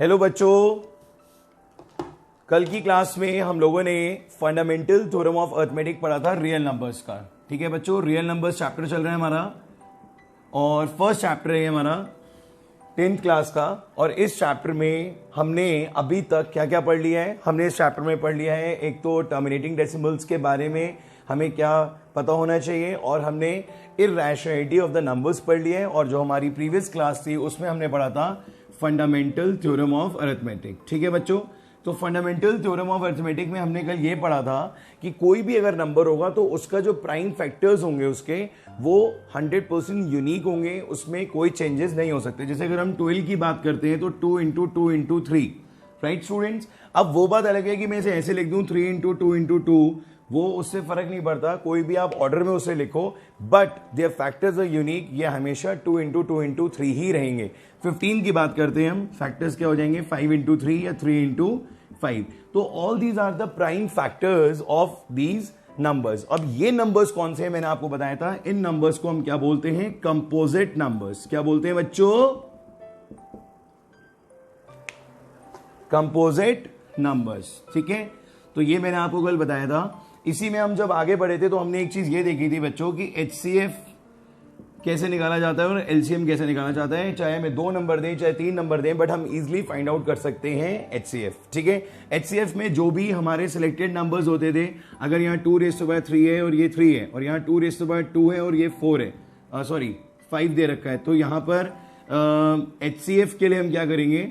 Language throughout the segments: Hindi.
हेलो बच्चों, कल की क्लास में हम लोगों ने फंडामेंटल थ्योरम ऑफ अरिथमेटिक पढ़ा था रियल नंबर्स का। ठीक है बच्चों, रियल नंबर्स चैप्टर चल रहा है हमारा और फर्स्ट चैप्टर है हमारा 10th क्लास का। और इस चैप्टर में हमने अभी तक क्या क्या पढ़ लिया है? हमने इस चैप्टर में पढ़ लिया है, एक तो टर्मिनेटिंग डेसिमल्स के बारे में हमें क्या पता होना चाहिए, और हमने इर्रेशनैलिटी ऑफ द नंबर्स पढ़ लिया है। और जो हमारी प्रीवियस क्लास थी उसमें हमने पढ़ा था फंडामेंटल थ्योरम ऑफ अरिथमेटिक। ठीक है बच्चों, तो फंडामेंटल थ्योरम ऑफ अरिथमेटिक में हमने कल ये पढ़ा था कि कोई भी अगर नंबर होगा तो उसका जो प्राइम फैक्टर्स होंगे उसके वो 100% यूनिक होंगे, उसमें कोई चेंजेस नहीं हो सकते। जैसे अगर हम 12 की बात करते हैं तो 2 इंटू 2 इंटू 3, राइट स्टूडेंट्स। अब वो बात अलग है कि मैं इसे ऐसे लिख दूं 3 इंटू 2 इंटू 2, वो उससे फर्क नहीं पड़ता, कोई भी आप ऑर्डर में उसे लिखो, but their factors are unique. ये हमेशा 2 इंटू 2 इंटू 3 ही रहेंगे। 15 की बात करते हैं हम, फैक्टर्स क्या हो जाएंगे 5 इंटू 3 या 3 इंटू 5। तो all these are the prime factors of these numbers. अब ये नंबर्स कौन से हैं मैंने आपको बताया था, इन नंबर्स को हम क्या बोलते हैं? Composite numbers. क्या बोलते हैं बच्चों? Composite numbers. ठीक है, तो ये मैंने आपको कल बताया था। इसी में हम जब आगे बढ़े थे तो हमने एक चीज ये देखी थी बच्चों की HCF कैसे निकाला जाता है और LCM कैसे निकाला जाता है। चाहे हमें 2 नंबर दें चाहे 3 नंबर दें, बट हम इजीली फाइंड आउट कर सकते हैं HCF। ठीक है, HCF में जो भी हमारे सिलेक्टेड नंबर्स होते थे, अगर यहाँ 2⁻³ है और ये 3 है, और यहाँ 2⁻² है और ये 4 है, सॉरी 5 दे रखा है, तो यहाँ पर HCF के लिए हम क्या करेंगे?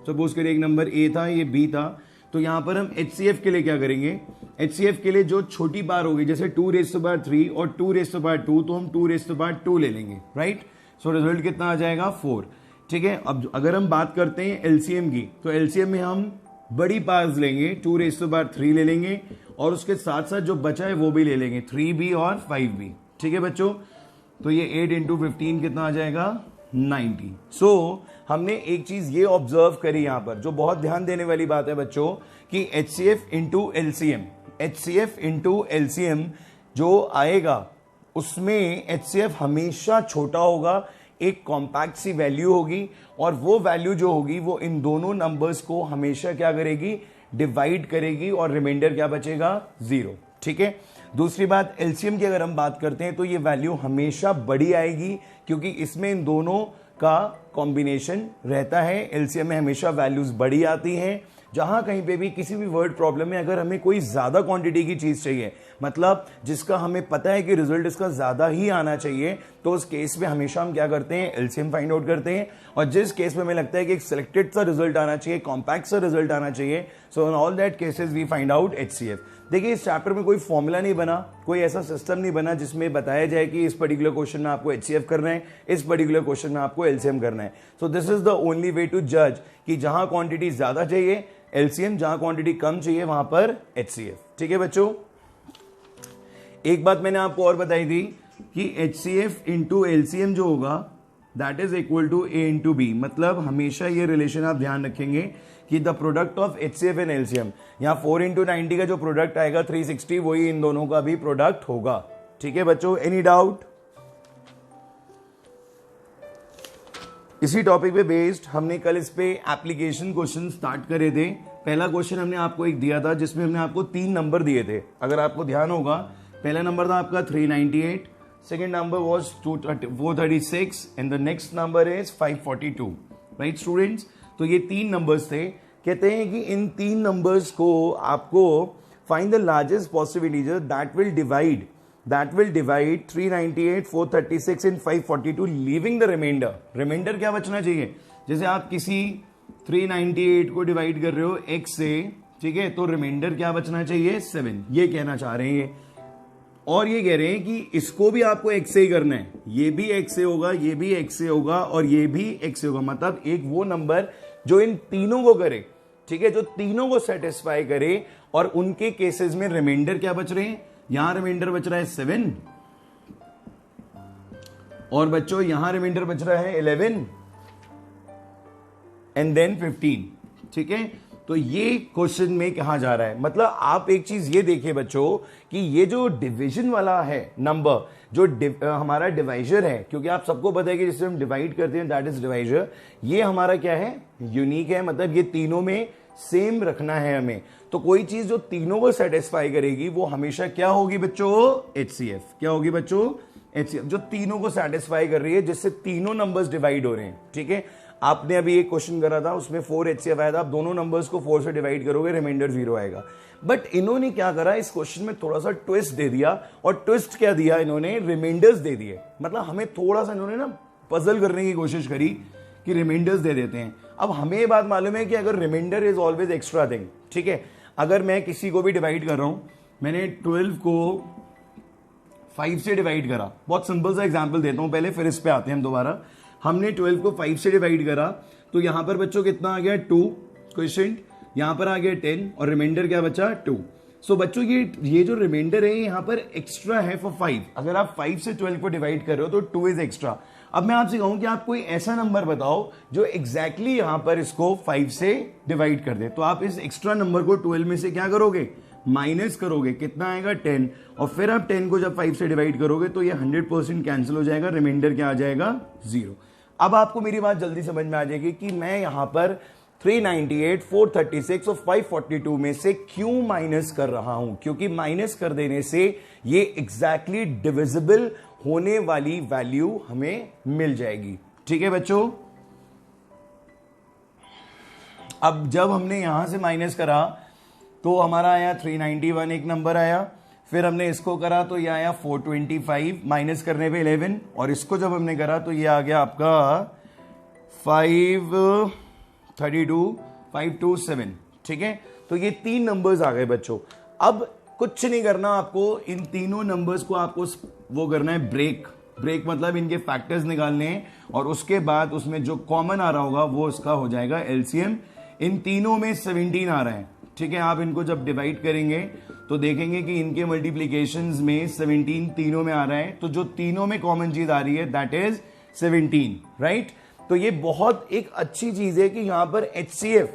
सपोज करिए एक नंबर A था, ये B था, तो यहां पर हम HCF के लिए क्या करेंगे? HCF के लिए जो छोटी बार होगी, जैसे 2⁻³ और 2⁻², तो हम 2⁻² ले लेंगे, राइट। सो रिजल्ट कितना आ जाएगा? 4। ठीक है, अब अगर हम बात करते हैं LCM की, तो LCM में हम बड़ी पार्स लेंगे, 2⁻³ ले लेंगे, और उसके साथ साथ जो बचा है वो भी ले लेंगे, 3B और 5B। ठीक है बच्चों, तो ये 8 इंटू 15 कितना आ जाएगा? 90। सो हमने एक चीज ये ऑब्जर्व करी यहां पर, जो बहुत ध्यान देने वाली बात है बच्चों, कि HCF into LCM, HCF into LCM जो आएगा उसमें HCF हमेशा छोटा होगा, एक कॉम्पैक्ट सी वैल्यू होगी, और वो वैल्यू जो होगी वो इन दोनों नंबर्स को हमेशा क्या करेगी? डिवाइड करेगी, और रिमाइंडर क्या बचेगा? 0। ठीक है, दूसरी बात LCM की अगर हम बात करते हैं तो ये वैल्यू हमेशा बड़ी आएगी, क्योंकि इसमें इन दोनों का कॉम्बिनेशन रहता है। LCM में हमेशा वैल्यूज बड़ी आती हैं। जहां कहीं पे भी किसी भी वर्ड प्रॉब्लम में अगर हमें कोई ज्यादा क्वांटिटी की चीज चाहिए, मतलब जिसका हमें पता है कि रिजल्ट इसका ज्यादा ही आना चाहिए, तो उस केस में हमेशा हम क्या करते हैं? LCM फाइंड आउट करते हैं। और जिस केस में हमें लगता है कि एक सिलेक्टेड सा रिजल्ट आना चाहिए, कॉम्पैक्ट सा रिजल्ट आना चाहिए, so in all that cases we find out HCF। देखिए, इस चैप्टर में कोई फॉर्मूला नहीं बना, कोई ऐसा सिस्टम नहीं बना जिसमें बताया जाए कि इस पर्टिकुलर क्वेश्चन में आपको HCF करना है, इस पर्टिकुलर क्वेश्चन में आपको LCM करना है। So this is the only way to जज कि जहां क्वांटिटी ज्यादा चाहिए LCM, जहां क्वांटिटी कम चाहिए वहां पर HCF। ठीक है बच्चों, एक बात मैंने आपको और बताई थी कि HCF इंटू LCM जो होगा that is equal to A into B। मतलब हमेशा ये रिलेशन आप ध्यान रखेंगे कि the product of HCF and LCM, यहाँ 4 इंटू 90 का जो प्रोडक्ट आएगा 360, वही इन दोनों का भी प्रोडक्ट होगा। ठीक है बच्चों, एनी डाउट? इसी टॉपिक पे बेस्ड हमने कल इस पे एप्लीकेशन क्वेश्चन स्टार्ट करे थे। पहला क्वेश्चन हमने आपको एक दिया था जिसमें हमने आपको 3 नंबर दिए थे, अगर आपको ध्यान होगा। पहला नंबर था आपका 398, second number was 436 and the next number is 542, right students. तो ये 3 नंबर्स थे। कहते हैं कि इन 3 नंबर्स को आपको find the largest possible integer that will divide 398, 436 and 542, leaving the remainder. Remainder क्या बचना चाहिए? जैसे आप किसी 398 को डिवाइड कर रहे हो x से, ठीक है, तो रिमाइंडर क्या बचना चाहिए? 7। ये कहना चाह रहे हैं, और ये कह रहे हैं कि इसको भी आपको x से ही करना है। ये भी x से होगा, ये भी x से होगा, और ये भी x से होगा। मतलब एक वो नंबर जो इन तीनों को करे, ठीक है, जो तीनों को सेटिस्फाई करे, और उनके केसेस में रिमाइंडर क्या बच रहे हैं? यहां रिमाइंडर बच रहा है 7, और बच्चों यहां रिमाइंडर बच रहा है 11 एंड देन 15। ठीक है, तो ये क्वेश्चन में कहा जा रहा है, मतलब आप एक चीज ये देखिए बच्चों कि ये जो डिवीजन वाला है नंबर, जो हमारा डिवाइजर है, क्योंकि आप सबको पता है कि जिससे हम डिवाइड करते हैं दैट इज डिवाइजर, ये हमारा क्या है, यूनिक है, मतलब ये तीनों में सेम रखना है हमें। तो कोई चीज जो तीनों को सेटिस्फाई करेगी वो हमेशा क्या होगी बच्चों, HCF। क्या होगी बच्चों, HCF, जो तीनों को सेटिस्फाई कर रही है, जिससे तीनों नंबर्स डिवाइड हो रहे हैं। ठीक है, आपने अभी एक क्वेश्चन करा था, उसमें 4 HCF आया था, आप दोनों नंबर्स को 4 से डिवाइड करोगे, रिमाइंडर 0 आएगा। बट इन्होंने क्या करा, इस क्वेश्चन में थोड़ा सा ट्विस्ट दे दिया, और ट्विस्ट क्या दिया इन्होंने, रिमाइंडर्स दे दिए। मतलब हमें थोड़ा सा इन्होंने ना पजल करने की कोशिश करी कि रिमाइंडर्स दे देते हैं। अब हमें ये बात मालूम है कि अगर remainder is always extra thing, ठीक है, अगर मैं किसी को भी डिवाइड कर रहा हूं, मैंने 12 को 5 से डिवाइड करा, बहुत सिंपल सा एग्जांपल देता हूं पहले, फिर इस पे आते हैं हम दोबारा। हमने 12 को 5 से डिवाइड करा, तो यहां पर बच्चों कितना आ गया, 2 क्वेश्चन, यहां पर आ गया 10, और रिमाइंडर क्या बचा, 2। सो बच्चों ये जो रिमाइंडर है यहां पर एक्स्ट्रा है फॉर 5। अगर आप 5 से 12 को डिवाइड कर रहे हो तो 2 इज एक्स्ट्रा। अब मैं आपसे कहूं कि आप कोई ऐसा नंबर बताओ जो एग्जैक्टली यहां पर इसको 5 से डिवाइड कर दे, तो आप इस एक्स्ट्रा नंबर को 12 में से क्या करोगे, माइनस करोगे, कितना आएगा, 10, और फिर आप 10 को जब 5 से डिवाइड करोगे तो ये 100% कैंसिल हो जाएगा, रिमाइंडर क्या आ जाएगा, 0। अब आपको मेरी बात जल्दी समझ में आ जाएगी कि मैं यहां पर 398, 436 और 542 में से क्यों माइनस कर रहा हूं, क्योंकि माइनस कर देने से ये एग्जैक्टली डिविजिबल होने वाली वैल्यू हमें मिल जाएगी। ठीक है बच्चों, अब जब हमने यहां से माइनस करा तो हमारा आया 391 एक नंबर आया, फिर हमने इसको करा तो ये आया 425 माइनस करने पे 11, और इसको जब हमने करा तो ये आ गया आपका 532,527। ठीक है, तो ये 3 नंबर्स आ गए बच्चों। अब कुछ नहीं करना आपको, इन तीनों नंबर्स को आपको वो करना है ब्रेक मतलब इनके फैक्टर्स निकालने हैं, और उसके बाद उसमें जो कॉमन आ रहा होगा वो उसका हो जाएगा एलसीएम। इन तीनों में 17 आ रहा है। ठीक है, आप इनको जब डिवाइड करेंगे तो देखेंगे कि इनके मल्टीप्लीकेशंस में 17 तीनों में आ रहा है, तो जो तीनों में कॉमन चीज आ रही है दैट इज 17, राइट। तो ये बहुत एक अच्छी चीज है कि यहां पर HCF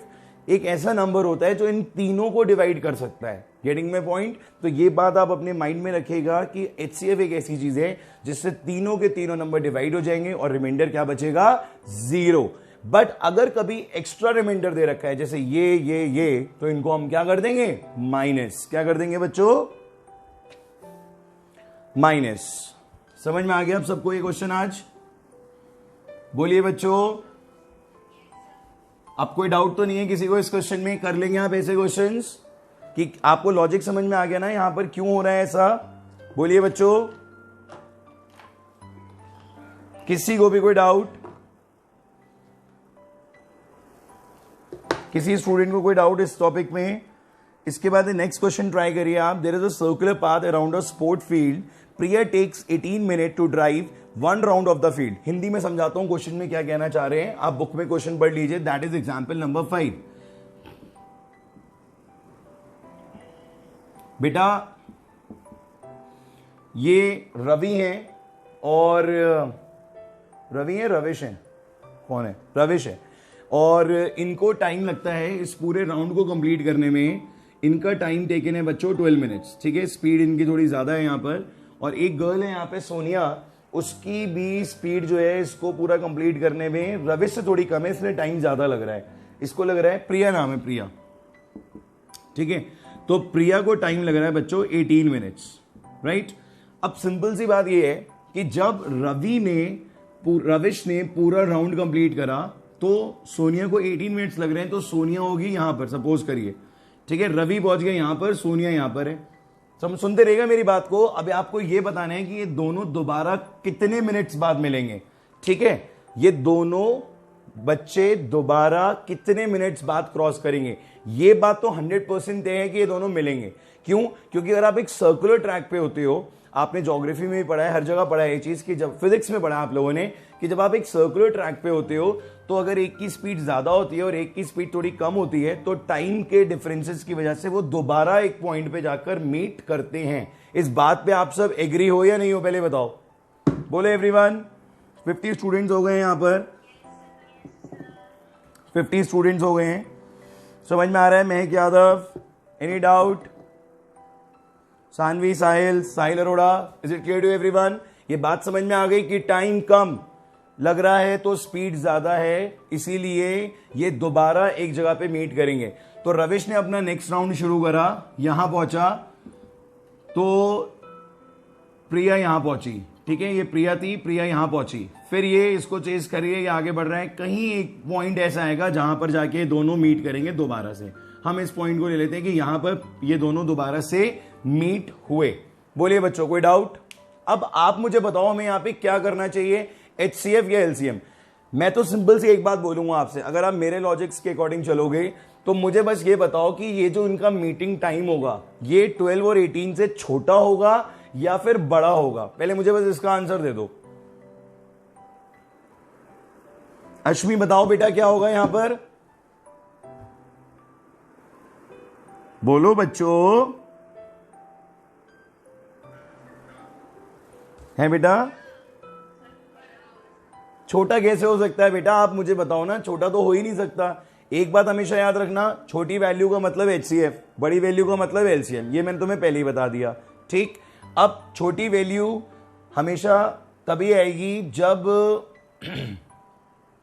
एक ऐसा नंबर होता है जो इन तीनों को डिवाइड कर सकता है। Getting my point? तो ये बात आप अपने माइंड में रखिएगा कि HCF एक ऐसी चीज है जिससे तीनों के तीनों नंबर डिवाइड हो जाएंगे और रिमाइंडर क्या बचेगा, 0। बट अगर कभी एक्स्ट्रा रिमाइंडर दे रखा है जैसे ये, तो इनको हम क्या कर देंगे, माइनस। क्या कर देंगे बच्चों, माइनस। समझ में आ गया आप सबको ये क्वेश्चन आज? बोलिए बच्चों, अब कोई डाउट तो नहीं है किसी को इस क्वेश्चन में? कर लेंगे आप ऐसे क्वेश्चंस कि आपको लॉजिक समझ में आ गया ना यहां पर क्यों हो रहा है ऐसा? बोलिए बच्चों, किसी को भी कोई डाउट? किसी स्टूडेंट को कोई डाउट इस टॉपिक में? इसके बाद नेक्स्ट क्वेश्चन ट्राई करिए आप। There is a circular path around a sport field. Priya takes 18 minute to drive 1 round of the field. Hindi में समझाता हूं क्वेश्चन में क्या कहना चाह रहे हैं, आप बुक में क्वेश्चन पढ़ लीजिए। That is example number 5। बेटा ये रवि है और रविश है, कौन है, रविश है, और इनको टाइम लगता है इस पूरे राउंड को कंप्लीट करने में। इनका टाइम टेकन है बच्चों 12 मिनट्स। ठीक है, स्पीड इनकी थोड़ी ज्यादा है यहां पर। और एक गर्ल है यहां पे सोनिया, उसकी भी स्पीड जो है इसको पूरा कंप्लीट करने में रविश से थोड़ी कम है, इसलिए टाइम ज्यादा लग रहा है। इसको लग रहा है, प्रिया नाम है, प्रिया। ठीक है, तो प्रिया को टाइम लग रहा है बच्चों 18 मिनट्स, राइट। अब सिंपल सी बात यह है कि जब रविश ने पूरा राउंड कंप्लीट करा तो सोनिया को 18 मिनट्स लग रहे हैं, तो सोनिया होगी यहां पर, सपोज करिए। ठीक है, रवि पहुंच गया यहां पर, सोनिया यहां पर है। सुनते रहेगा मेरी बात को। अब आपको यह बताना है कि ये दोनों दोबारा कितने मिनट्स बाद मिलेंगे। ठीक है, ये दोनों बच्चे दोबारा कितने मिनट्स बाद क्रॉस करेंगे, ये बात तो 100% तय है कि ये दोनों मिलेंगे। क्यों? क्योंकि अगर आप एक सर्कुलर ट्रैक पे होते हो, आपने ज्योग्राफी में भी पढ़ा है, हर जगह पढ़ा है ये चीज, कि जब फिजिक्स में पढ़ा आप लोगों ने कि जब आप एक सर्कुलर ट्रैक पे होते हो तो अगर एक की स्पीड ज्यादा होती है और एक की स्पीड थोड़ी कम होती है तो टाइम के डिफरेंसेस की वजह से वो दोबारा एक पॉइंट पे जाकर मीट करते हैं। इस बात पे आप सब एग्री हो या नहीं हो, पहले बताओ। बोले एवरीवन। 50 स्टूडेंट्स हो गए यहां पर, 50 स्टूडेंट्स हो गए हैं। समझ में आ रहा है? Mahak Yadav, any doubt? Saanvi, Sahil, Sahil Arora, is it clear to everyone? ये बात समझ में आ गई कि टाइम कम लग रहा है तो स्पीड ज्यादा है, इसीलिए ये दोबारा एक जगह पे मीट करेंगे। तो रविश ने अपना नेक्स्ट राउंड शुरू करा, यहां पहुंचा तो प्रिया यहां पहुंची, ठीक है, ये प्रिया थी, प्रिया यहां पहुंची, फिर ये इसको चेस करिए, ये आगे बढ़ रहा है, कहीं एक पॉइंट ऐसा आएगा जहां पर जाके दोनों मीट करेंगे दोबारा से। हम इस पॉइंट को ले लेते हैं कि यहां पर ये दोनों दोबारा से मीट हुए। बोलिए बच्चों, कोई डाउट? अब आप मुझे बताओ हमें यहां पे क्या करना चाहिए, HCF या LCM? मैं तो सिंपल सी एक बात बोलूंगा आपसे, अगर आप मेरे लॉजिक्स के अकॉर्डिंग चलोगे तो मुझे बस ये बताओ कि ये जो इनका मीटिंग टाइम होगा ये 12 और 18 से छोटा होगा या फिर बड़ा होगा? पहले मुझे बस इसका आंसर दे दो। अश्मी बताओ बेटा क्या होगा यहां पर? बोलो बच्चों, है बेटा? छोटा कैसे हो सकता है बेटा, आप मुझे बताओ ना, छोटा तो हो ही नहीं सकता। एक बात हमेशा याद रखना, छोटी वैल्यू का मतलब HCF, बड़ी वैल्यू का मतलब LCM, ये मैंने तुम्हें पहले ही बता दिया, ठीक। अब छोटी वैल्यू हमेशा तभी आएगी जब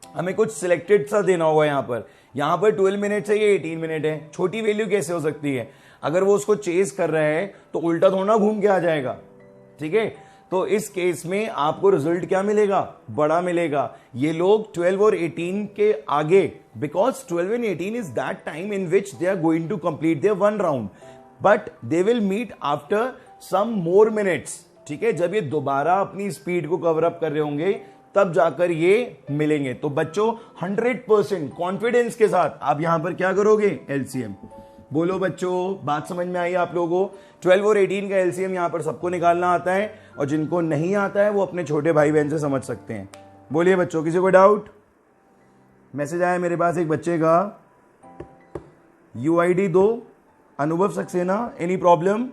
हमें कुछ सिलेक्टेड सा देना होगा। यहां पर 12 मिनट है, ये 18 मिनट है, छोटी वैल्यू कैसे हो सकती है? अगर वो उसको चेस कर रहा है तो उल्टा थोड़ा घूम के आ जाएगा, ठीक है। तो इस केस में आपको रिजल्ट क्या मिलेगा? बड़ा मिलेगा। ये लोग 12 और 18 के आगे, because 12 and 18 is that time in which they are going to complete their one round, but they will meet after some more minutes, ठीक है। जब ये दोबारा अपनी स्पीड को कवर अप कर रहे होंगे तब जाकर ये मिलेंगे। तो बच्चों 100% कॉन्फिडेंस के साथ आप यहां पर क्या करोगे? LCM। बोलो बच्चों, बात समझ में आई आप लोगों को? 12 और 18 का LCM यहां पर सबको निकालना आता है, और जिनको नहीं आता है वो अपने छोटे भाई बहन से समझ सकते हैं। बोलिए बच्चों, किसी को डाउट? मैसेज आया मेरे पास एक बच्चे का, UID दो, अनुभव सक्सेना, एनी प्रॉब्लम?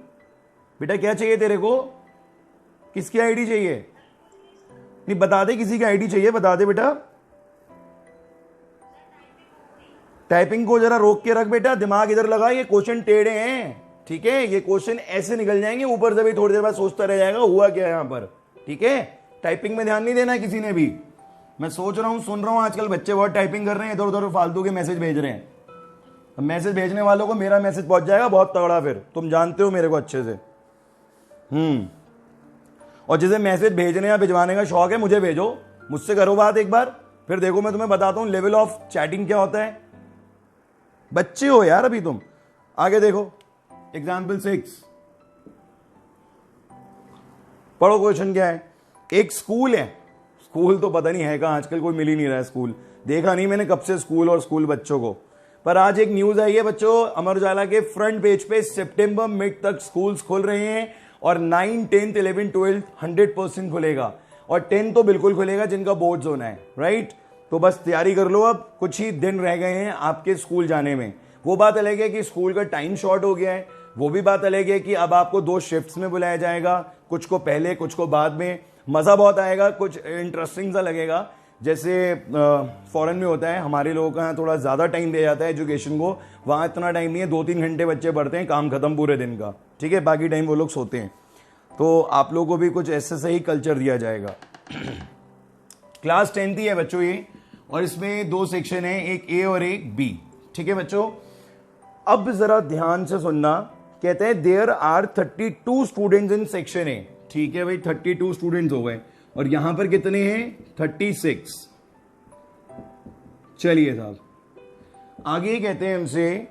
बेटा क्या चाहिए तेरे को? किसकी ID चाहिए? नहीं बता दे, किसी की ID चाहिए बता दे बेटा। टाइपिंग को जरा रोक के रख बेटा, दिमाग इधर लगा, ये क्वेश्चन टेढ़े हैं, ठीक है। ये क्वेश्चन ऐसे निकल जाएंगे ऊपर से भी, थोड़ी देर बाद सोचता रह जाएगा हुआ क्या यहां पर, ठीक है। टाइपिंग में ध्यान नहीं देना है किसी ने भी। मैं सोच रहा हूं, सुन रहा हूं आजकल बच्चे बहुत टाइपिंग कर रहे हैं, इधर उधर फालतू के मैसेज भेज रहे हैं। मैसेज भेजने वालों को मेरा मैसेज पहुंच जाएगा बहुत तगड़ा, फिर तुम जानते हो मेरे को अच्छे से। और जिसे मैसेज भेजने या भिजवाने का शौक है मुझे भेजो, मुझसे करो बात एक बार, फिर देखो मैं तुम्हें बताता हूं लेवल ऑफ चैटिंग क्या होता है। बच्चे हो यार अभी तुम। आगे देखो, एग्जाम्पल 6 पढ़ो, क्वेश्चन क्या है। एक स्कूल है, स्कूल तो पता नहीं है कहां, आजकल कोई मिल ही नहीं रहा है स्कूल, देखा नहीं मैंने कब से स्कूल और स्कूल बच्चों को। पर आज एक न्यूज आई है बच्चों, अमर उजाला के फ्रंट पेज पे, सितंबर मिड तक स्कूल्स खुल रहे हैं, और 9, 10, 11, 12 100% खुलेगा, और 10 तो बिल्कुल खुलेगा जिनका बोर्ड्स होना है, राइट। तो बस तैयारी कर लो, अब कुछ ही दिन रह गए हैं आपके स्कूल जाने में। वो बात अलग है कि स्कूल का टाइम शॉर्ट हो गया है, वो भी बात अलग है कि अब आपको 2 शिफ्ट्स में बुलाया जाएगा, कुछ को पहले कुछ को बाद में। मजा बहुत आएगा, कुछ इंटरेस्टिंग सा लगेगा, जैसे फॉरेन में होता है। हमारे लोगों का यहाँ थोड़ा ज्यादा टाइम दिया जाता है एजुकेशन को, वहां इतना टाइम नहीं है, 2-3 घंटे बच्चे पढ़ते हैं, काम खत्म पूरे दिन का, ठीक है, बाकी टाइम वो लोग सोते हैं। तो आप लोगों को भी कुछ ऐसे सही कल्चर दिया जाएगा। क्लास 10th ही है बच्चों ये, और इसमें 2 सेक्शन है, एक A और एक B, ठीक है बच्चों। अब जरा ध्यान से सुनना, कहते हैं there are 32 students in section A, ठीक है भाई, 32 स्टूडेंट्स हो गए, और यहां पर कितने हैं? 36। चलिए साहब, आगे कहते हैं हमसे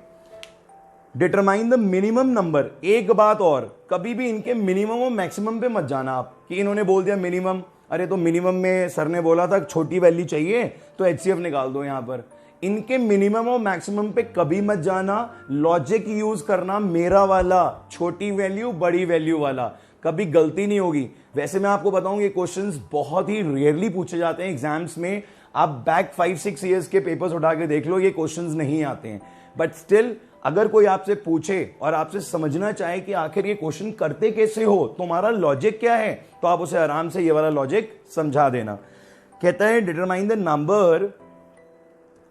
डिटरमाइन द मिनिमम नंबर। एक बात और, कभी भी इनके मिनिमम और मैक्सिमम पे मत जाना आप कि इन्होंने बोल दिया मिनिमम, अरे तो मिनिमम में सर ने बोला था छोटी वैल्यू चाहिए तो HCF निकाल दो। यहां पर इनके मिनिमम और मैक्सिमम पे कभी मत जाना, लॉजिक यूज करना मेरा वाला, छोटी वैल्यू बड़ी वैल्यू वाला, कभी गलती नहीं होगी। वैसे मैं आपको बताऊं ये क्वेश्चंस बहुत ही रेयरली पूछे जाते हैं एग्जाम्स में, आप बैक 5-6 ईयर्स के पेपर्स उठा के देख लो, ये क्वेश्चंस नहीं आते हैं। बट स्टिल अगर कोई आपसे पूछे और आपसे समझना चाहे कि आखिर ये क्वेश्चन करते कैसे हो, तुम्हारा लॉजिक क्या है, तो आप उसे आराम से ये वाला लॉजिक समझा देना। कहता है determine the number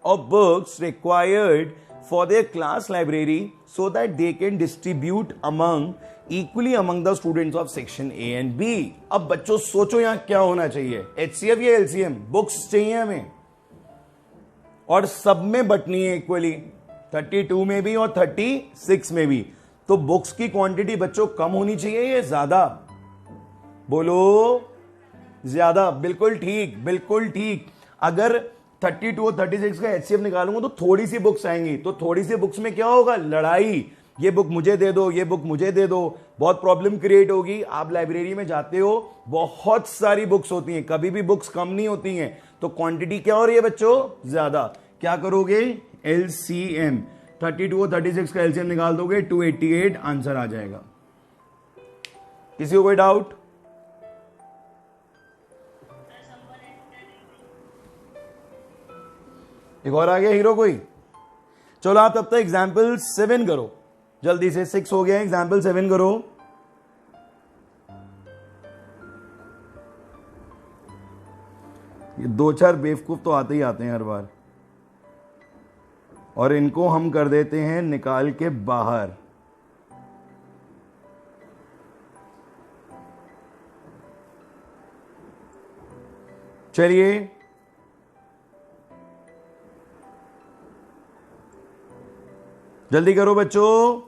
of books required for their class library so that they can distribute equally among the students of section A and B. अब बच्चों सोचो यहां क्या होना चाहिए, HCF या LCM? बुक्स चाहिए हमें और सब में बटनी है इक्वली, 32 में भी और 36 में भी। तो बुक्स की क्वांटिटी बच्चों कम होनी चाहिए या ज्यादा? बोलो ज्यादा। बिल्कुल ठीक, बिल्कुल ठीक। अगर 32 और 36 का HCF निकालूंगा तो थोड़ी सी बुक्स आएंगी, तो थोड़ी सी बुक्स में क्या होगा? लड़ाई, ये बुक मुझे दे दो, ये बुक मुझे दे दो, बहुत प्रॉब्लम क्रिएट होगी। आप लाइब्रेरी में जाते हो, बहुत सारी बुक्स होती हैं, कभी भी बुक्स कम नहीं होती हैं, तो क्वांटिटी क्या हो रही है बच्चों? ज्यादा। क्या करोगे? LCM, 32 और 36 का LCM निकाल दोगे, 288 आंसर आ जाएगा। किसी को कोई डाउट? एक और आ गया हीरो कोई? चलो आप तब तक एग्जाम्पल 7 करो जल्दी से, 6 हो गया, एग्जाम्पल 7 करो। ये 2-4 बेवकूफ तो आते ही आते हैं हर बार, और इनको हम कर देते हैं निकाल के बाहर। चलिए जल्दी करो बच्चों।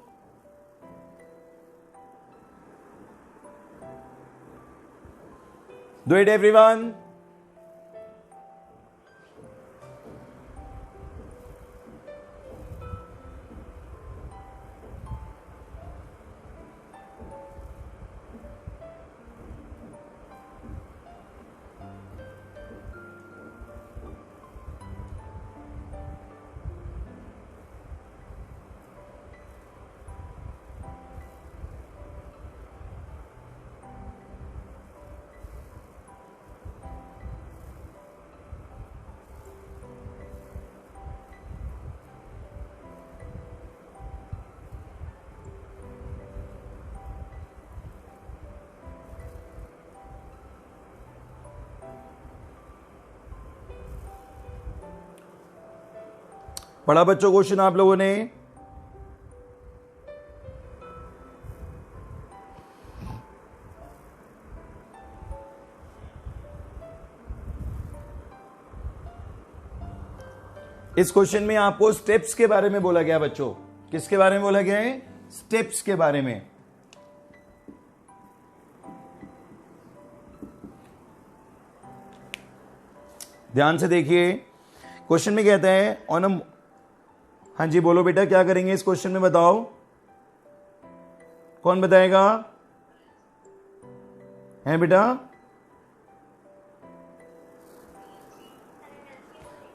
Do it everyone. पढ़ा बच्चों क्वेश्चन आप लोगों ने? इस क्वेश्चन में आपको स्टेप्स के बारे में बोला गया बच्चों। किसके बारे में बोला गया है? स्टेप्स के बारे में। ध्यान से देखिए, क्वेश्चन में कहता है ऑन अ, हाँ जी बोलो बेटा, क्या करेंगे इस क्वेश्चन में? बताओ, कौन बताएगा? है बेटा?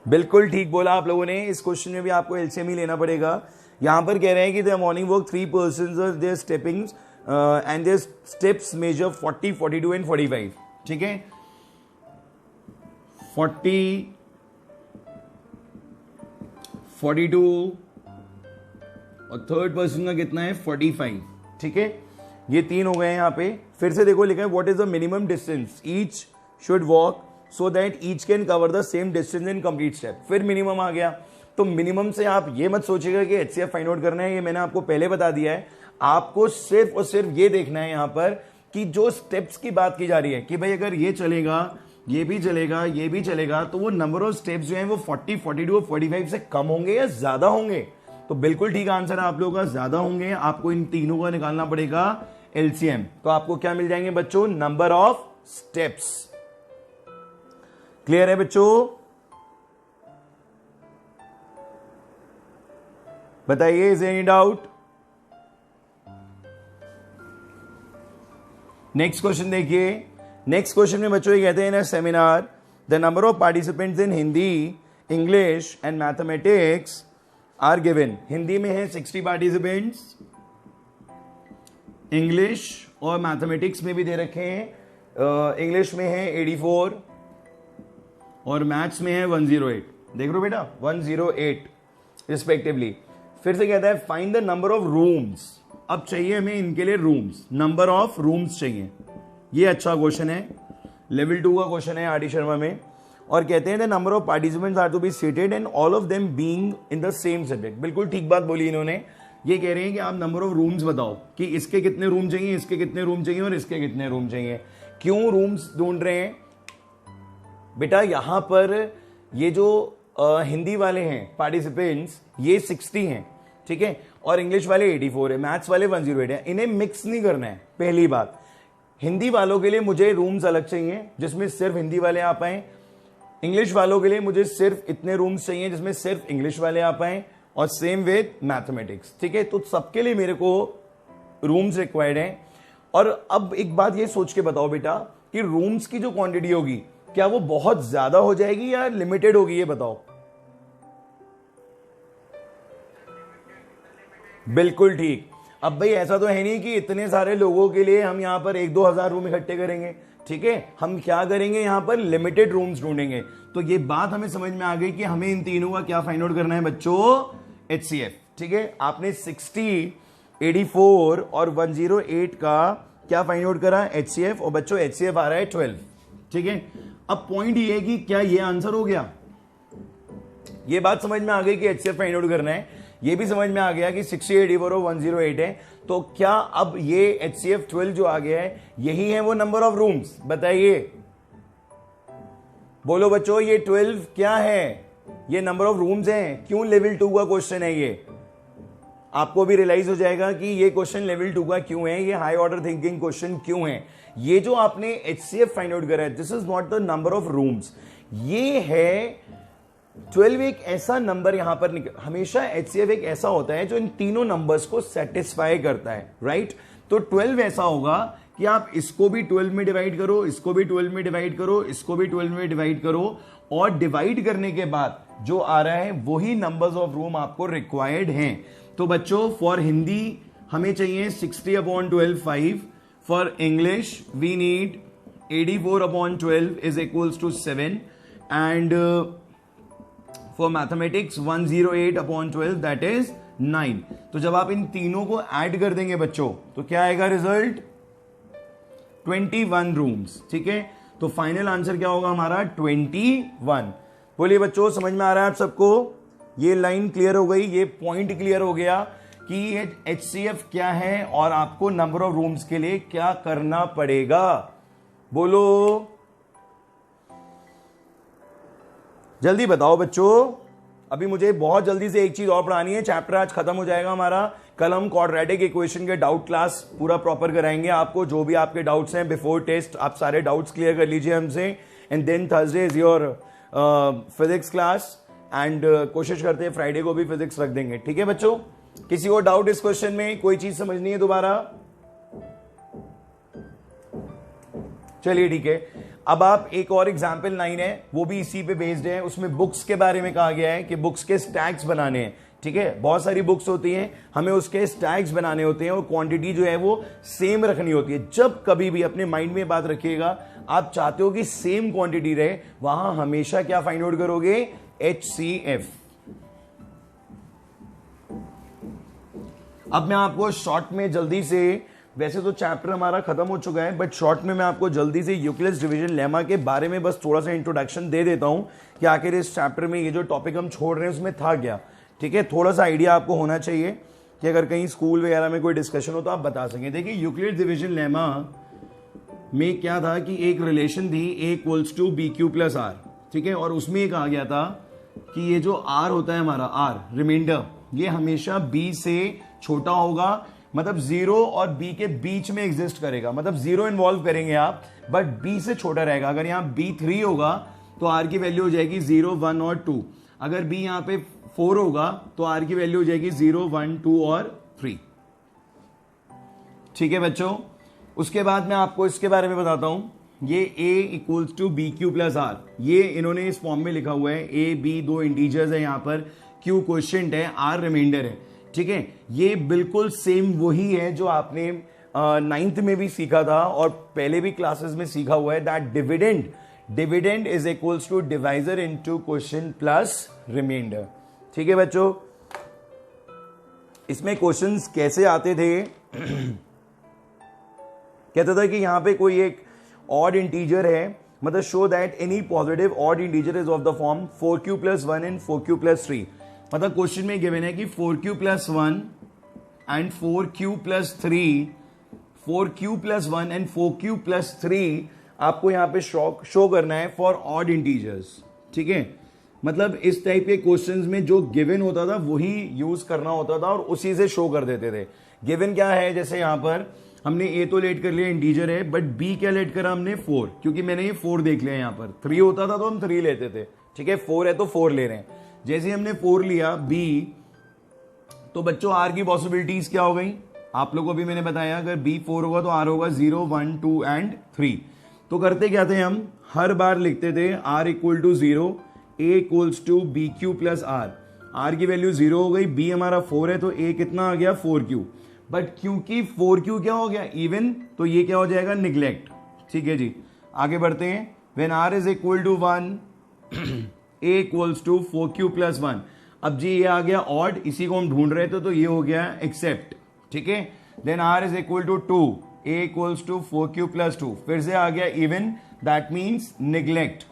बिल्कुल ठीक बोला आप लोगों ने। इस क्वेश्चन में भी आपको एलसीएम ही लेना पड़ेगा। यहां पर कह रहे हैं कि the morning walk 3 persons there stepping and their steps measure 40, 42 and 45। ठीक है, 40, 42 और थर्ड पर्सन का कितना है? 45। ठीक है, ये 3 हो गए यहां पे। फिर से देखो लिखा है what is the minimum distance each should walk so that each can cover the same distance in complete step. फिर मिनिमम आ गया, तो मिनिमम से आप ये मत सोचिएगा कि एचसीएफ फाइंड आउट करना है, ये मैंने आपको पहले बता दिया है। आपको सिर्फ और सिर्फ ये देखना है यहां पर कि जो स्टेप्स की बात की जा रही है कि भाई अगर ये चलेगा, ये भी चलेगा, ये भी चलेगा, तो वो नंबर ऑफ स्टेप्स जो हैं वो 40, 42 और 45 से कम होंगे या ज्यादा होंगे? तो बिल्कुल ठीक आंसर है आप लोगों का, ज्यादा होंगे। आपको इन तीनों का निकालना पड़ेगा एलसीएम। तो आपको क्या मिल जाएंगे बच्चों? Number of steps. क्लियर है बच्चों? बताइए, is any doubt? Next question देखिए। नेक्स्ट क्वेश्चन में बच्चों ये कहते हैं, in a seminar the number of participants in Hindi, English and mathematics are given. Hindi में है 60 पार्टिसिपेंट्स, इंग्लिश और मैथमेटिक्स में भी दे रखे हैं। इंग्लिश में है 84 और मैथ्स में है 108। देख लो बेटा, 108 रिस्पेक्टिवली। फिर से कहता है find the number of rooms. अब चाहिए हमें इनके लिए रूम्स, नंबर ऑफ रूम्स चाहिए। ये अच्छा क्वेश्चन है, लेवल 2 का क्वेश्चन है आर डी शर्मा में। और कहते हैं the number of participants are to be seated and all of them being in the same subject. बिल्कुल ठीक बात बोली इन्होंने। ये कह रहे हैं कि आप नंबर ऑफ रूम्स बताओ कि इसके कितने रूम चाहिए, इसके कितने रूम चाहिए और इसके कितने रूम चाहिए। क्यों रूम्स ढूंढ रहे हैं बेटा? यहां पर ये जो हिंदी वाले हैं पार्टिसिपेंट्स ये 60 हैं, ठीक है, और इंग्लिश वाले 84 है, मैथ्स वाले 108 है। इन्हें मिक्स नहीं करना है। पहली बात, हिंदी वालों के लिए मुझे रूम्स अलग चाहिए जिसमें सिर्फ हिंदी वाले आ पाए, इंग्लिश वालों के लिए मुझे सिर्फ इतने रूम्स चाहिए जिसमें सिर्फ इंग्लिश वाले आ पाए, और सेम विद मैथमेटिक्स, ठीक है। तो सबके लिए मेरे को रूम्स रिक्वायर्ड हैं। और अब एक बात ये सोच के बताओ बेटा कि रूम्स की जो क्वांटिटी होगी क्या वो बहुत ज्यादा हो जाएगी या लिमिटेड होगी, ये बताओ। बिल्कुल ठीक। अब भाई ऐसा तो है नहीं कि इतने सारे लोगों के लिए हम यहां पर 1-2 हजार रूम इकट्ठे करेंगे, ठीक है। हम क्या करेंगे, यहां पर लिमिटेड रूम्स ढूंढेंगे। तो ये बात हमें समझ में आ गई कि हमें इन तीनों का क्या फाइंड आउट करना है बच्चों, HCF, ठीक है। आपने 60, 84 और 108 का क्या फाइंड आउट करा, HCF, और बच्चों HCF आ रहा है 12, ठीक है। अब पॉइंट ये है कि क्या ये आंसर हो गया? ये बात समझ में आ गई कि HCF फाइंड आउट करना है। ये भी समझ में आ गया कि 60, 84 और 108 है। तो क्या अब ये HCF 12 जो आ गया है यही है वो नंबर ऑफ रूम्स? बताइए, बोलो बच्चों, ये 12 क्या है? ये नंबर ऑफ रूम्स हैं। क्यों लेवल 2 का क्वेश्चन है ये? आपको भी रियलाइज हो जाएगा कि ये क्वेश्चन लेवल 2 का क्यों है, ये हाई ऑर्डर थिंकिंग क्वेश्चन क्यों है। ये जो आपने HCF फाइंड आउट करा है, this is not the number of rooms, ये है 12। एक ऐसा नंबर यहां पर हमेशा HCF एक ऐसा होता है जो इन तीनों नंबर्स को सेटिस्फाई करता है, राइट। तो 12 ऐसा होगा कि आप इसको भी 12 में डिवाइड करो, इसको भी 12 में डिवाइड करो, इसको भी 12 में डिवाइड करो, और डिवाइड करने के बाद जो आ रहा है वही नंबर्स ऑफ रूम आपको रिक्वायर्ड हैं। तो बच्चों फॉर हिंदी हमें चाहिए 60/12 5, for English we need 84/12 is equals to 7, and for mathematics 108/12 that is 9। तो जब आप इन तीनों को ऐड कर देंगे बच्चों तो क्या आएगा रिजल्ट, 21 रूम्स, ठीक है। तो फाइनल आंसर क्या होगा हमारा, 21। बोलिए बच्चों, समझ में आ रहा है आप सबको? ये लाइन क्लियर हो गई, ये पॉइंट क्लियर हो गया कि ये HCF क्या है और आपको नंबर ऑफ रूम्स के लिए क्या करना पड़ेगा। बोलो जल्दी बताओ बच्चों। अभी मुझे बहुत जल्दी से एक चीज और पढ़ानी है, चैप्टर आज खत्म हो जाएगा हमारा। कल हम क्वाड्रेटिक इक्वेशन के डाउट क्लास पूरा प्रॉपर कराएंगे आपको। जो भी आपके डाउट्स हैं बिफोर टेस्ट आप सारे डाउट्स क्लियर कर लीजिए हमसे, and then Thursday is your physics class, and कोशिश करते हैं फ्राइडे को भी फिजिक्स रख देंगे, ठीक है बच्चों। किसी और डाउट इस क्वेश्चन में, कोई चीज समझनी है दोबारा? चलिए ठीक है। अब आप एक और एग्जाम्पल 9 है, वो भी इसी पे बेस्ड है। उसमें बुक्स के बारे में कहा गया है कि बुक्स के स्टैक्स बनाने हैं, ठीक है। बहुत सारी बुक्स होती हैं, हमें उसके स्टैक्स बनाने होते हैं और क्वांटिटी जो है वो सेम रखनी होती है। जब कभी भी अपने माइंड में बात रखिएगा, आप चाहते हो कि सेम क्वांटिटी रहे, वहां हमेशा क्या फाइंड आउट करोगे, HCF। अब मैं आपको शॉर्ट में जल्दी से, वैसे तो चैप्टर हमारा खत्म हो चुका है, बट शॉर्ट में मैं आपको जल्दी से यूक्लिड्स डिवीजन लेमा के बारे में बस थोड़ा सा इंट्रोडक्शन दे देता हूं कि आखिर इस चैप्टर में ये जो टॉपिक हम छोड़ रहे हैं उसमें था क्या, ठीक है। थोड़ा सा आइडिया आपको होना चाहिए कि अगर कहीं स्कूल वगैरह में कोई डिस्कशन हो तो आप बता सकें। देखिए यूक्लिड्स डिवीजन लेमा में क्या था कि एक रिलेशन थी A = BQ + R, ठीक है। और उसमें कहा गया था कि ये जो R होता है हमारा, R रिमाइंडर, ये हमेशा B से छोटा होगा, मतलब 0 और B के बीच में एग्जिस्ट करेगा। मतलब 0 इन्वॉल्व करेंगे आप, बट B से छोटा रहेगा। अगर यहां B 3 होगा तो R की वैल्यू हो जाएगी 0, 1 और 2। अगर B यहां पे 4 होगा तो R की वैल्यू हो जाएगी 0, 1, 2 और 3, ठीक है बच्चों। उसके बाद मैं आपको इसके बारे में बताता हूं। ये A = BQ + R, ये इन्होंने इस फॉर्म में लिखा हुआ है। A, B दो इंटीजर्स है, यहां पर Q क्वोशिएंट है, R रिमाइंडर है, ठीक है। ये बिल्कुल सेम वही है जो आपने 9th में भी सीखा था और पहले भी क्लासेस में सीखा हुआ है, that dividend is equals to divisor into quotient plus remainder, ठीक है बच्चों। इसमें क्वेश्चंस कैसे आते थे कहता था कि यहां पे कोई एक ऑड इंटीजर है मतलब show that any positive odd integer is of the form 4q + 1 and 4q + 3। मतलब क्वेश्चन में गिवन है कि 4q + 1 and 4q + 3, 4q + 1 and 4q + 3 आपको यहां पे शो करना है फॉर ऑड इंटीजर्स। ठीक है, मतलब इस टाइप के क्वेश्चंस में जो गिवन होता था वही यूज करना होता था और उसी से शो कर देते थे। गिवन क्या है, जैसे यहां पर हमने ए तो लेट कर लिया इंटीजर है, बट बी क्या लेट करा हमने 4, क्योंकि मैंने ये 4 देख लिया। यहां पर 3 होता था तो हम 3 लेते थे। ठीक है, 4 है तो 4 ले रहे हैं। जैसे ही हमने 4 लिया बी, तो बच्चों आर की पॉसिबिलिटीज क्या हो गई, आप लोगों को भी मैंने बताया, अगर बी 4 होगा तो आर होगा 0, 1, 2 एंड 3। तो करते क्या थे हम, हर बार लिखते थे आर = 0, ए = BQ + आर की वैल्यू 0 हो गई, बी हमारा 4 है तो ए कितना आ गया 4Q। बट क्योंकि 4Q क्या हो गया इवन, तो ये क्या हो जाएगा निग्लेक्ट। ठीक है जी, आगे बढ़ते हैं। When r = 1 a = 4Q + 1। अब जी ये आ गया ऑड, इसी को हम ढूंढ रहे थे तो ये हो गया एक्सेप्ट। ठीक है, देन r = 2, a = 4Q + 2, फिर से आ गया इवन, दैट मीन्स निग्लेक्ट।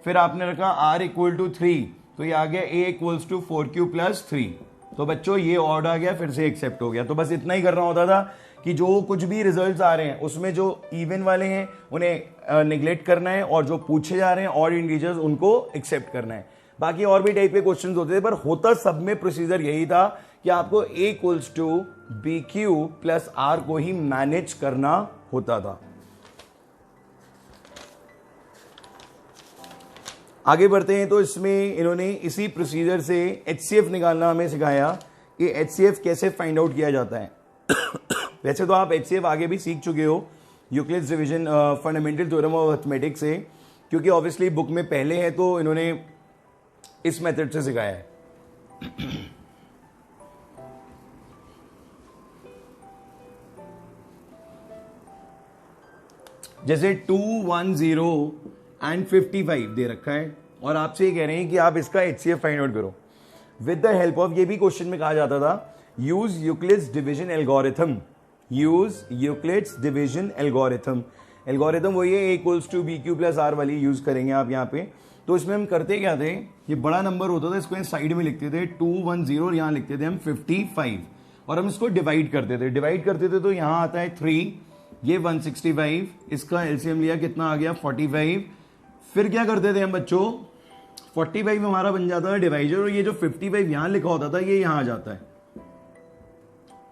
फिर आपने रखा r = 3, तो ये आ गया a = 4Q + 3। तो बच्चों ये ऑड आ गया, फिर से एक्सेप्ट हो गया। तो बस इतना ही करना होता था कि जो कुछ भी रिजल्ट्स आ रहे हैं उसमें जो इवन वाले हैं उन्हें नेग्लेक्ट करना है और जो पूछे जा रहे हैं ऑड इंटीजर्स उनको एक्सेप्ट करना है। बाकी और भी टाइप के क्वेश्चंस होते थे, पर होता सब में प्रोसीजर यही था कि आपको a = BQ + R को ही मैनेज करना होता था। आगे बढ़ते हैं तो इसमें इन्होंने इसी प्रोसीजर से HCF निकालना हमें सिखाया कि HCF कैसे फाइंड आउट किया जाता है। वैसे तो आप HCF आगे भी सीख चुके हो Euclid's division fundamental theorem of arithmetic से, क्योंकि ऑब्वियसली बुक में पहले है तो इन्होंने इस मेथड से सिखाया है। जैसे 2, 1, 0 एंड 55 दे रखा है और आपसे ये कह रहे हैं कि आप इसका HCF फाइंड आउट करो विद द हेल्प ऑफ, ये भी क्वेश्चन में कहा जाता था, use Euclid's division algorithm. Use Euclid's division algorithm. Algorithm वही है a = BQ + R वाली यूज करेंगे आप यहाँ पे। तो इसमें हम करते क्या थे, ये बड़ा नंबर होता था, इसको साइड में लिखते थे 2, 1, 0 और यहाँ लिखते थे हम 55 और हम इसको डिवाइड करते थे। तो यहाँ आता है 3, ये 165, इसका एलसीएम लिया कितना आ गया 45। फिर क्या करते थे हम बच्चों, 45 हमारा बन जाता है डिवाइजर और ये जो 55 यहां लिखा होता था ये यहां आ जाता है।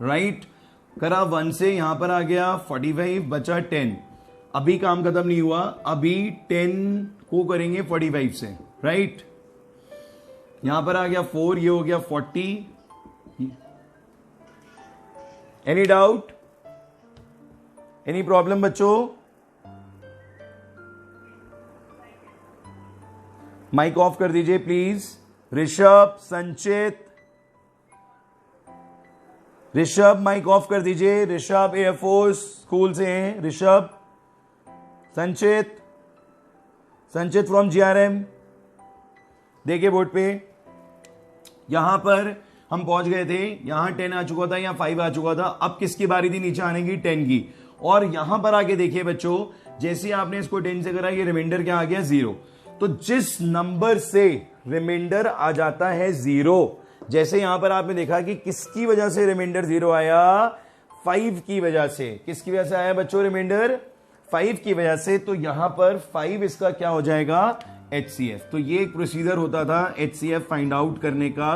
राइट, करा 1 से यहां पर आ गया 45, बचा 10। अभी काम खत्म नहीं हुआ, अभी 10 को करेंगे 45 से। राइट, यहां पर आ गया 4, ये हो गया 40। एनी डाउट, एनी प्रॉब्लम बच्चों? माइक ऑफ कर दीजिए प्लीज। ऋषभ, संचित, ऋषभ माइक ऑफ कर दीजिए। ऋषभ एयरफोर्स स्कूल से हैं। ऋषभ, संचित, संचित फ्रॉम GRM। देखिए बोर्ड पे, यहां पर हम पहुंच गए थे, यहां 10 आ चुका था, यहां 5 आ चुका था। अब किसकी बारी थी नीचे आने की, 10 की। और यहां पर आके देखिए बच्चों, जैसे आपने इसको 10 से करा, ये रिमाइंडर क्या आ गया 0। तो जिस नंबर से रिमाइंडर आ जाता है 0, जैसे यहां पर आपने देखा कि किसकी वजह से रिमाइंडर 0 आया, 5 की वजह से। किसकी वजह से आया बच्चों रिमाइंडर, 5 की वजह से। तो यहां पर 5 इसका क्या हो जाएगा HCF। तो ये एक प्रोसीजर होता था HCF फाइंड आउट करने का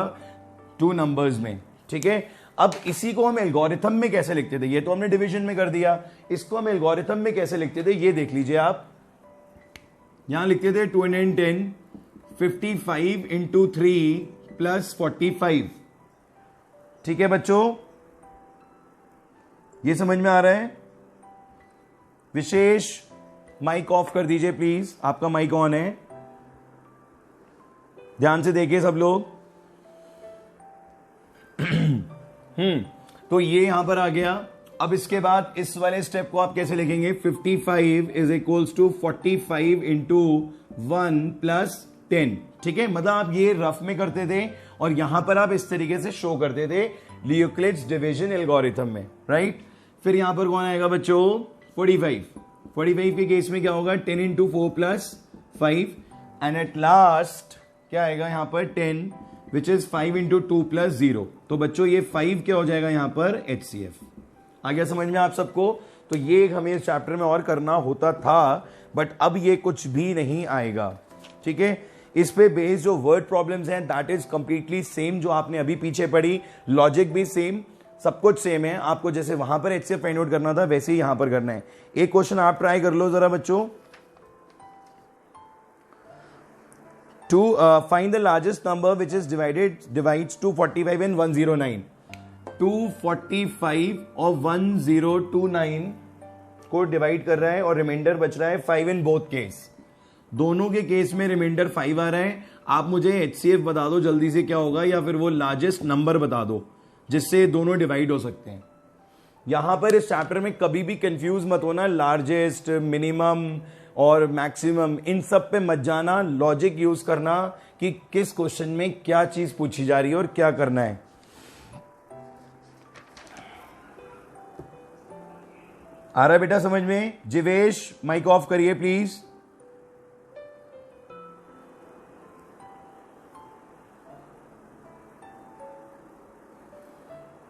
2 नंबर्स में। ठीक है, अब इसी को हम एल्गोरिथम में कैसे लिखते थे, ये तो हमने डिवीजन में कर दिया, इसको हम एल्गोरिथम में कैसे लिखते थे ये देख लीजिए आप। यहां लिखते थे 210, 55 × 3 + 45। ठीक है बच्चों, ये समझ में आ रहा है? विशेष माइक ऑफ कर दीजिए प्लीज, आपका माइक ऑन है, ध्यान से देखिए सब लोग। तो ये यहां पर आ गया। अब इसके बाद इस वाले स्टेप को आप कैसे लिखेंगे, 55 = 45 × 1 + 10। ठीक है, मतलब आप ये रफ में करते थे और यहां पर आप इस तरीके से शो करते थे यूक्लिड्स डिवीजन एल्गोरिथम में। राइट, फिर यहां पर कौन आएगा बच्चों, 45। 45 के केस में क्या होगा 10 into 4 plus 5 and at last क्या आएगा यहाँ पर 10 विच इज 5 इंटू 2 प्लस 0। तो बच्चों ये 5 क्या हो जाएगा यहाँ पर HCF। आ गया समझ में आप सबको? तो ये हमें इस चैप्टर में और करना होता था, बट अब ये कुछ भी नहीं आएगा। ठीक है, इस पे बेस्ड जो वर्ड प्रॉब्लम्स हैं दैट इज कंप्लीटली सेम जो आपने अभी पीछे पढ़ी, लॉजिक भी सेम, सब कुछ सेम है। आपको जैसे वहां पर HCF फाइंड आउट करना था वैसे ही यहां पर करना है। एक क्वेश्चन आप ट्राई कर लो जरा बच्चों। To find the largest number which is divides 245 and 109। 245 और 1029 को डिवाइड कर रहा है और रिमाइंडर बच रहा है 5 इन बोथ केस। दोनों के केस में रिमाइंडर 5 आ रहा है। आप मुझे HCF बता दो जल्दी से क्या होगा, या फिर वो लार्जेस्ट नंबर बता दो जिससे दोनों डिवाइड हो सकते हैं। यहां पर इस चैप्टर में कभी भी कंफ्यूज मत होना, लार्जेस्ट, मिनिमम और मैक्सिमम इन सब पे मत जाना। लॉजिक यूज करना कि किस क्वेश्चन में क्या चीज पूछी जा रही है और क्या करना है। आ रहा है बेटा समझ में? जिवेश माइक ऑफ करिए प्लीज।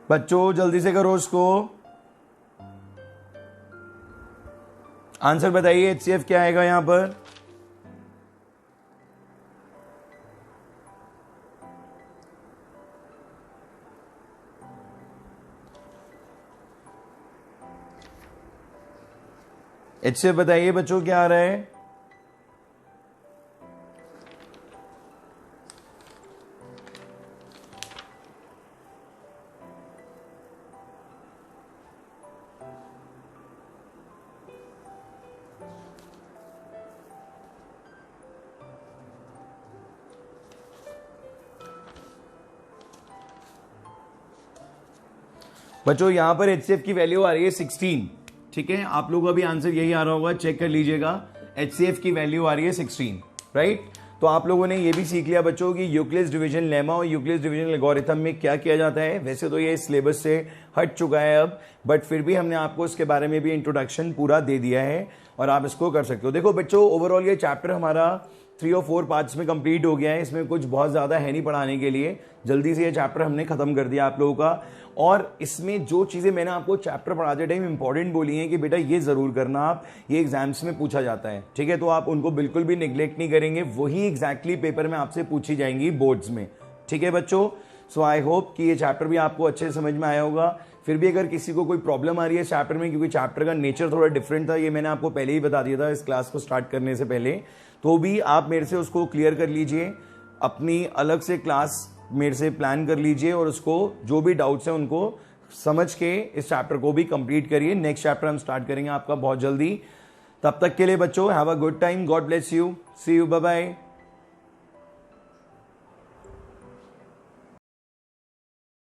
बच्चों जल्दी से करो उसको। आंसर बताइए HCF क्या आएगा यहां पर? HCF बताइए बच्चों क्या आ रहा है? बच्चों यहां पर HCF की वैल्यू आ रही है 16। ठीक है, आप लोगों का भी आंसर यही आ रहा होगा, चेक कर लीजिएगा। HCF की वैल्यू आ रही है 16, राइट। तो आप लोगों ने ये भी सीख लिया बच्चों कि यूक्लिड्स डिवीजन लेमा और यूक्लिड्स डिवीजन एल्गोरिथम में क्या किया जाता है। वैसे तो ये सिलेबस से हट चुका है अब, बट फिर भी हमने आपको इसके बारे में भी इंट्रोडक्शन पूरा दे दिया है और आप इसको कर सकते हो। देखो बच्चों ओवरऑल ये चैप्टर हमारा 3 और 4 पार्ट्स में कंप्लीट हो गया है। इसमें कुछ बहुत ज्यादा है नहीं पढ़ाने के लिए, जल्दी से ये चैप्टर हमने खत्म कर दिया आप लोगों का। और इसमें जो चीजें मैंने आपको चैप्टर पढ़ाते टाइम इंपॉर्टेंट बोली हैं कि बेटा ये जरूर करना आप, ये एग्जाम्स में पूछा जाता है। ठीक है, तो आप उनको बिल्कुल भी निग्लेक्ट नहीं करेंगे, वही एग्जैक्टली पेपर में आपसे पूछी जाएंगी बोर्ड्स में। ठीक है बच्चों, सो आई होप कि ये चैप्टर भी आपको अच्छे से समझ में आया होगा। फिर भी अगर किसी को कोई प्रॉब्लम आ रही है चैप्टर में, क्योंकि चैप्टर का नेचर थोड़ा डिफरेंट था, ये मैंने आपको पहले ही बता दिया था इस क्लास को स्टार्ट करने से पहले, तो भी आप मेरे से उसको क्लियर कर लीजिए। अपनी अलग से क्लास मेरे से प्लान कर लीजिए और उसको जो भी डाउट्स हैं उनको समझ के इस चैप्टर को भी कंप्लीट करिए। नेक्स्ट चैप्टर हम स्टार्ट करेंगे आपका बहुत जल्दी। तब तक के लिए बच्चों have a good time, God bless you, see you, bye bye.